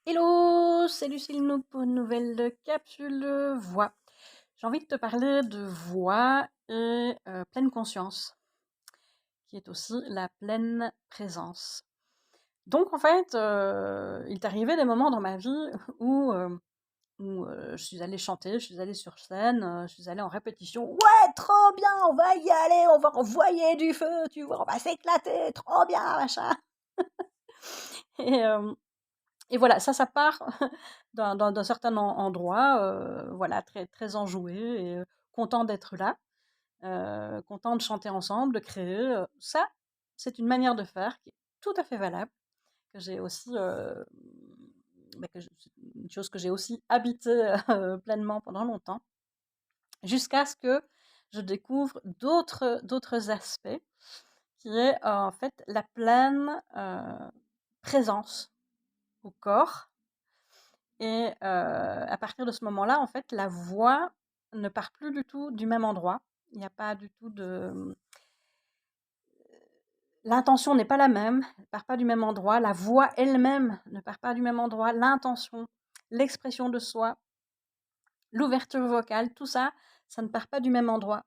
Hello, c'est Lucille Nook pour une nouvelle capsule voix. J'ai envie de te parler de voix et pleine conscience, qui est aussi la pleine présence. Donc en fait, il est arrivé des moments dans ma vie où je suis allée chanter, je suis allée sur scène, je suis allée en répétition. Ouais, trop bien, on va y aller, on va envoyer du feu, tu vois, on va s'éclater, trop bien, machin. Et, et voilà, ça part d'un certain endroit, voilà, très, très enjoué et content d'être là, content de chanter ensemble, de créer. Ça, c'est une manière de faire qui est tout à fait valable, que j'ai aussi, c'est une chose que j'ai aussi habité pleinement pendant longtemps, jusqu'à ce que je découvre d'autres aspects, qui est en fait la pleine présence au corps. Et à partir de ce moment-là, en fait, la voix ne part plus du tout du même endroit. Il n'y a pas du tout de l'intention n'est pas la même, elle part pas du même endroit. La voix elle-même ne part pas du même endroit. L'intention, l'expression de soi, l'ouverture vocale, tout ça, ça ne part pas du même endroit.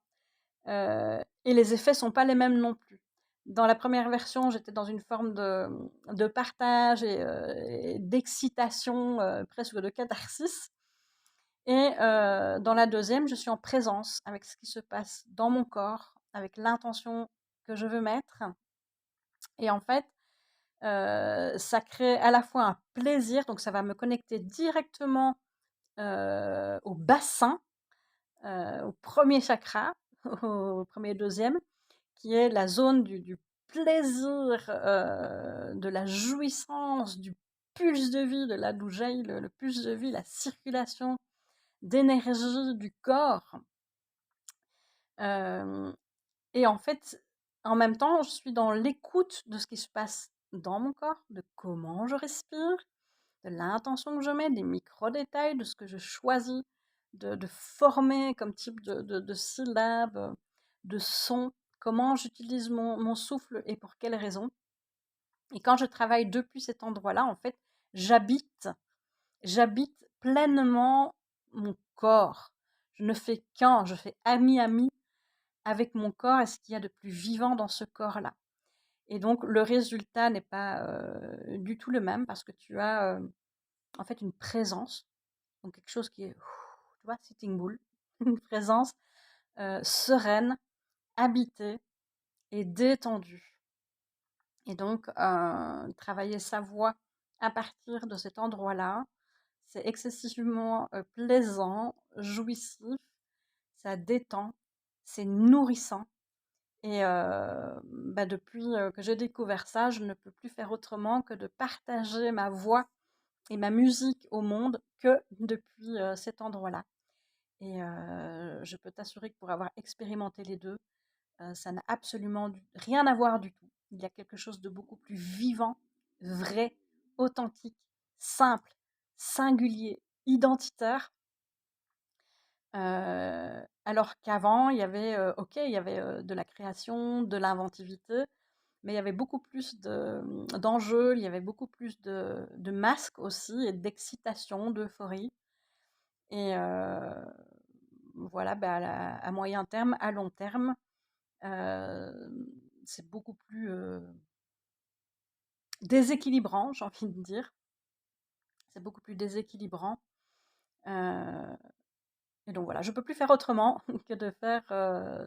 Et les effets sont pas les mêmes non plus. Dans la première version, j'étais dans une forme de partage et d'excitation, presque de catharsis. Et dans la deuxième, je suis en présence avec ce qui se passe dans mon corps, avec l'intention que je veux mettre. Et en fait, ça crée à la fois un plaisir, donc ça va me connecter directement au bassin, au premier chakra, au premier et deuxième, qui est la zone du plaisir, de la jouissance, du pulse de vie, de là d'où jaillit le pulse de vie, la circulation d'énergie du corps. Et en fait, en même temps, je suis dans l'écoute de ce qui se passe dans mon corps, de comment je respire, de l'intention que je mets, des micro-détails, de ce que je choisis de former comme type de syllabes, de sons, comment j'utilise mon souffle et pour quelles raisons. Et quand je travaille depuis cet endroit-là, en fait, j'habite pleinement mon corps. Je ne fais qu'un, je fais ami-ami avec mon corps et ce qu'il y a de plus vivant dans ce corps-là. Et donc le résultat n'est pas du tout le même parce que tu as en fait une présence, donc quelque chose qui est, tu vois, sitting bull, une présence sereine, habitée et détendue. Et donc travailler sa voix à partir de cet endroit-là, c'est excessivement plaisant, jouissif, ça détend, c'est nourrissant. Et depuis que j'ai découvert ça, je ne peux plus faire autrement que de partager ma voix et ma musique au monde que depuis cet endroit-là. Et je peux t'assurer que pour avoir expérimenté les deux, ça n'a absolument rien à voir du tout. Il y a quelque chose de beaucoup plus vivant, vrai, authentique, simple, singulier, identitaire. Alors qu'avant, il y avait, il y avait de la création, de l'inventivité, mais il y avait beaucoup plus d'enjeux, il y avait beaucoup plus de masques aussi, et d'excitation, d'euphorie. Et voilà, à moyen terme, à long terme, c'est beaucoup plus déséquilibrant, j'ai envie de dire. C'est beaucoup plus déséquilibrant. Euh, et donc voilà, je ne peux plus faire autrement que de faire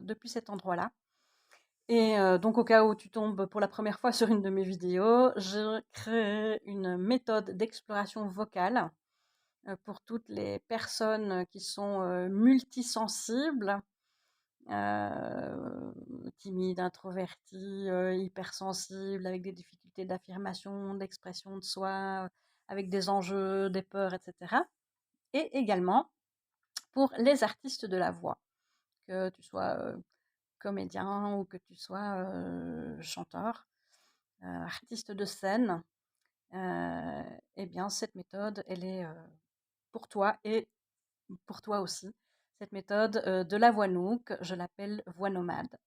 depuis cet endroit-là. Et donc au cas où tu tombes pour la première fois sur une de mes vidéos, j'ai créé une méthode d'exploration vocale pour toutes les personnes qui sont multisensibles, timides, introverties, hypersensibles, avec des difficultés d'affirmation, d'expression de soi, avec des enjeux, des peurs, etc. Et également pour les artistes de la voix, que tu sois comédien ou que tu sois chanteur, artiste de scène, eh bien cette méthode, elle est pour toi et pour toi aussi. Cette méthode de la voix Nook, je l'appelle voix nomade.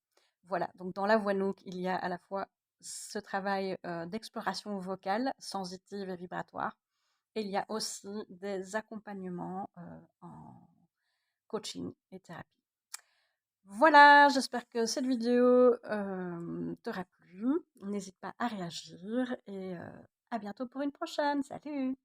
Voilà, donc dans la voix Nook, il y a à la fois ce travail d'exploration vocale, sensitive et vibratoire, Et il y a aussi des accompagnements en coaching et thérapie. Voilà, j'espère que cette vidéo t'aura plu. N'hésite pas à réagir et à bientôt pour une prochaine. Salut!